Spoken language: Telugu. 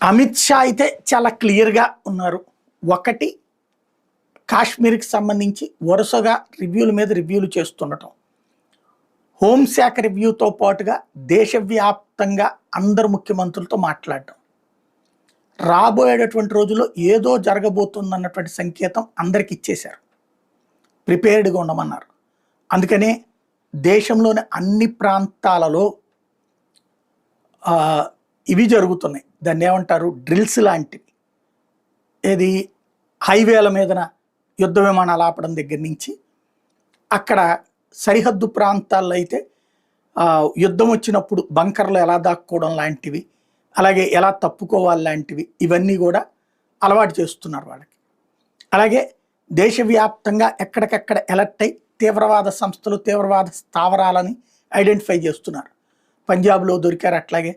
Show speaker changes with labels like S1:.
S1: అమిత్ షా అయితే చాలా క్లియర్‌గా ఉన్నారు. ఒకటి కాశ్మీర్‌కి సంబంధించి వరుసగా రివ్యూల మీద రివ్యూలు చేస్తుండటం. హోంశాఖ రివ్యూతో పాటుగా దేశవ్యాప్తంగా అందరు ముఖ్యమంత్రులతో మాట్లాడటం. రాబోయేటటువంటి రోజుల్లో ఏదో జరగబోతుందన్నటువంటి సంకేతం అందరికి ఇచ్చేశారు. ప్రిపేర్డ్‌గా ఉండమన్నారు. అందుకనే దేశంలోని అన్ని ప్రాంతాలలో ఇవి జరుగుతున్నాయి. దాన్నేమంటారు డ్రిల్స్ లాంటివి. ఏది హైవేల మీదన యుద్ధ విమానాలు ఆపడం దగ్గర నుంచి అక్కడ సరిహద్దు ప్రాంతాల్లో అయితే యుద్ధం వచ్చినప్పుడు బంకర్లు ఎలా దాక్కోవడం లాంటివి, అలాగే ఎలా తప్పుకోవాలి లాంటివి ఇవన్నీ కూడా అలవాటు చేస్తున్నారు వాళ్ళకి. అలాగే దేశవ్యాప్తంగా ఎక్కడికక్కడ ఎలర్ట్ అయి తీవ్రవాద సంస్థలు, తీవ్రవాద స్థావరాలని ఐడెంటిఫై చేస్తున్నారు. పంజాబ్లో దొరికారు. అట్లాగే